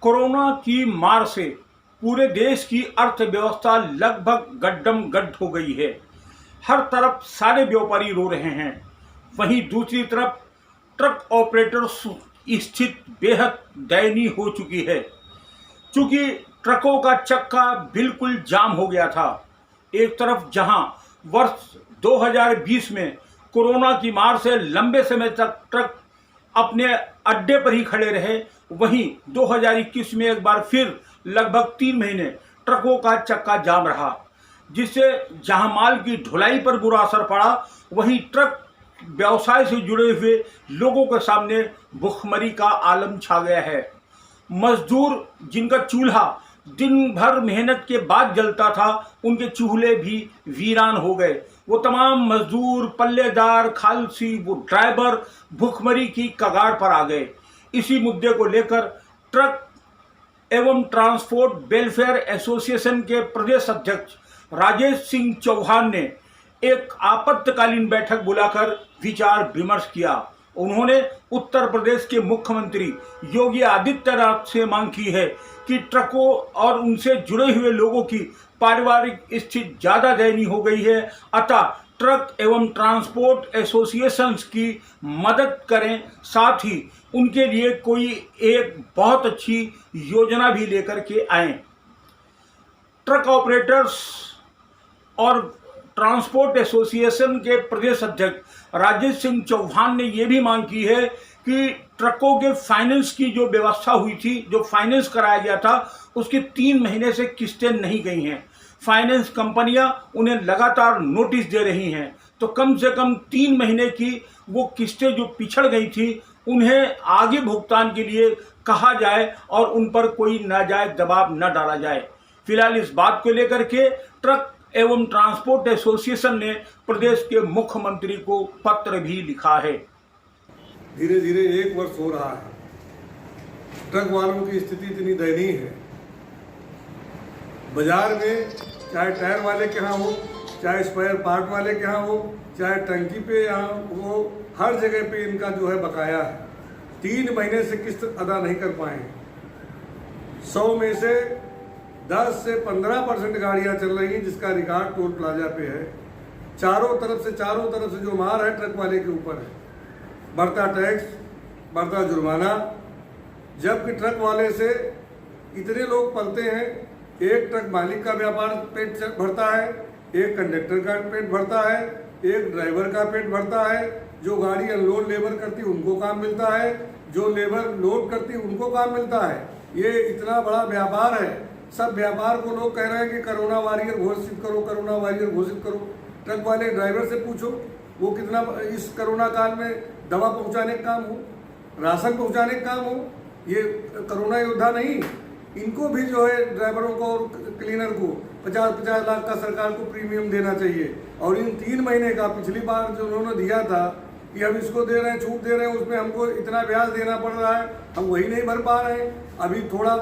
Corona की मार से पूरे देश की अर्थव्यवस्था लगभग गड्डम गड्ढ हो गई है। हर तरफ सारे व्यापारी रो रहे हैं। वहीं दूसरी तरफ ट्रक ऑपरेटर्स की स्थिति बेहद दयनीय हो चुकी है, क्योंकि ट्रकों का चक्का बिल्कुल जाम हो गया था। एक तरफ जहां वर्ष 2020 में कोरोना की मार से लंबे समय तक ट्रक अपने अड्डे पर ही खड़े रहे, वहीं 2021 में एक बार फिर लगभग 3 महीने ट्रकों का चक्का जाम रहा, जिससे जहां माल की ढुलाई पर बुरा असर पड़ा, वहीं ट्रक व्यवसाय से जुड़े हुए लोगों के सामने भुखमरी का आलम छा गया है। मजदूर जिनका चूल्हा दिन भर मेहनत के बाद जलता था, उनके चूल्हे भी वीरान हो गए। वो तमाम मजदूर, पल्लेदार, खालसी, वो ड्राइवर भुखमरी की कगार पर आ गए। इसी मुद्दे को लेकर ट्रक एवं ट्रांसपोर्ट वेलफेयर एसोसिएशन के प्रदेश अध्यक्ष राजेश सिंह चौहान ने एक आपातकालीन बैठक बुलाकर विचार विमर्श किया। उन्होंने उत्तर प्रदेश के मुख्यमंत्री योगी आदित्यनाथ से मांग की है कि ट्रकों और उनसे जुड़े हुए लोगों की पारिवारिक स्थिति ज़्यादा दयनीय हो गई है, अतः ट्रक एवं ट्रांसपोर्ट एसोसिएशंस की मदद करें, साथ ही उनके लिए कोई एक बहुत अच्छी योजना भी लेकर के आएं। ट्रक ऑपरेटर्स और ट्रांसपोर्ट एसोसिएशन के प्रदेश अध्यक्ष राजेश सिंह चौहान ने यह भी मांग की है कि ट्रकों के फाइनेंस की जो व्यवस्था हुई थी, जो फाइनेंस कराया गया था, उसकी 3 महीने से किस्तें नहीं गई हैं। फाइनेंस कंपनियां उन्हें लगातार नोटिस दे रही हैं, तो कम से कम 3 महीने की वो किस्तें जो पिछड़ गई थी, उन्हें आगे भुगतान के लिए कहा जाए और उन पर कोई नाजायज दबाव न डाला जाए। फिलहाल इस बात को लेकर के ट्रक एवं ट्रांसपोर्ट एसोसिएशन ने प्रदेश के मुख्यमंत्री को पत्र भी लिखा है। धीरे धीरे 1 वर्ष हो रहा है, ट्रक वालों की स्थिति इतनी दयनीय है। बाजार में चाहे टायर वाले के यहाँ हो, चाहे स्पेयर पार्ट वाले के यहाँ हो, चाहे टंकी पे यहाँ हो, हर जगह पे इनका जो है बकाया है। 3 महीने से किस्त अदा नहीं कर पाए। 100 में से 10 से 15% गाड़ियाँ चल रही हैं, जिसका रिकॉर्ड टोल प्लाजा पे है। चारों तरफ से जो मार है ट्रक वाले के ऊपर है। बढ़ता टैक्स, बढ़ता जुर्माना, जबकि ट्रक वाले से इतने लोग पलते हैं। एक ट्रक मालिक का व्यापार पेट भरता है, एक कंडक्टर का पेट भरता है, एक ड्राइवर का पेट भरता है। जो गाड़ी अनलोड लेबर करती उनको काम मिलता है, जो लेबर लोड करती उनको काम मिलता है। ये इतना बड़ा व्यापार है। सब व्यापार को लोग कह रहे हैं कि कोरोना वॉरियर घोषित करो, कोरोना वॉरियर घोषित करो। ट्रक वाले ड्राइवर से पूछो वो कितना इस कोरोना काल में दवा पहुंचाने का काम हो, राशन पहुंचाने का काम हो। ये कोरोना योद्धा नहीं, इनको भी जो है ड्राइवरों को और क्लीनर को 50-50 लाख का सरकार को प्रीमियम देना चाहिए। और इन 3 महीने का पिछली बार जो उन्होंने दिया था कि हम इसको दे रहे हैं, छूट दे रहे हैं, उसमें हमको इतना ब्याज देना पड़ रहा है, हम वही नहीं भर पा रहे हैं। अभी थोड़ा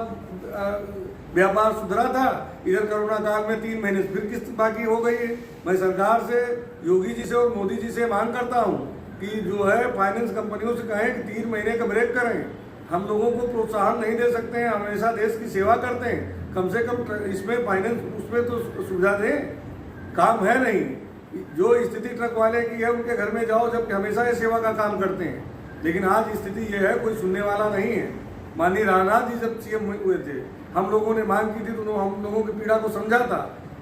व्यापार सुधरा था, इधर कोरोना काल में 3 महीने फिर किस्त बाकी हो गई है। मैं सरकार से, योगी जी से और मोदी जी से मांग करता हूं कि जो है फाइनेंस कंपनियों से कहें कि 3 महीने का ब्रेक करें। हम लोगों को प्रोत्साहन नहीं दे सकते हैं, हमेशा देश की सेवा करते हैं, कम से कम इसमें फाइनेंस उसमें तो सुविधा दें। काम है नहीं, जो स्थिति ट्रक वाले की है उनके घर में जाओ, जबकि हमेशा ये सेवा का काम करते हैं। लेकिन आज स्थिति ये है, कोई सुनने वाला नहीं है। माननीय राजनाथ जी जब सीएम हुए थे, हम लोगों ने मांग की थी तो हम लोगों की पीड़ा को समझा था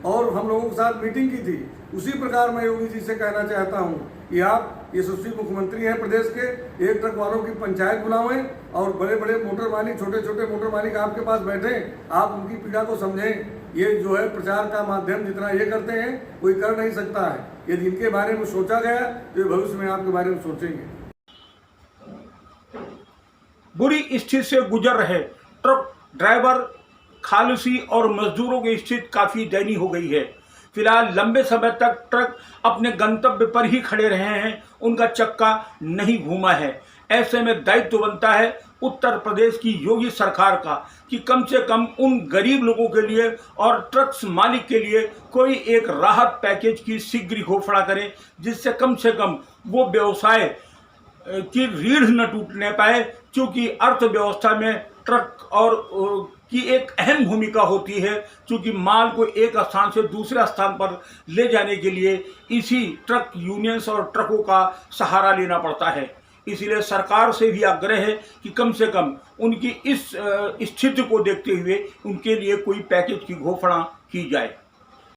और हम लोगों के साथ मीटिंग की थी। उसी प्रकार मैं योगी जी से कहना चाहता हूं कि आप यशस्वी मुख्यमंत्री हैं प्रदेश के, एक ट्रक वालों की पंचायत बुलावें और बड़े बड़े मोटर मालिक, छोटे छोटे मोटर मालिक आपके पास बैठे, आप उनकी पीड़ा को समझें। ये जो है प्रचार का माध्यम जितना ये करते हैं कोई कर नहीं सकता है। यदि इनके बारे में सोचा गया तो भविष्य में आपके बारे में सोचेंगे। बुरी स्थिति से गुजर रहे ट्रक ड्राइवर, खालसी और मजदूरों की स्थिति काफ़ी दयनीय हो गई है। फिलहाल लंबे समय तक ट्रक अपने गंतव्य पर ही खड़े रहे हैं, उनका चक्का नहीं घूमा है। ऐसे में दायित्व बनता है उत्तर प्रदेश की योगी सरकार का कि कम से कम उन गरीब लोगों के लिए और ट्रक्स मालिक के लिए कोई एक राहत पैकेज की शीघ्र घोषणा करें, जिससे कम से कम वो व्यवसाय की रीढ़ न टूटने पाए, क्योंकि अर्थव्यवस्था में ट्रक और की एक अहम भूमिका होती है, क्योंकि माल को एक स्थान से दूसरे स्थान पर ले जाने के लिए इसी ट्रक यूनियंस और ट्रकों का सहारा लेना पड़ता है। इसलिए सरकार से भी आग्रह है कि कम से कम उनकी इस स्थिति को देखते हुए उनके लिए कोई पैकेज की घोषणा की जाए।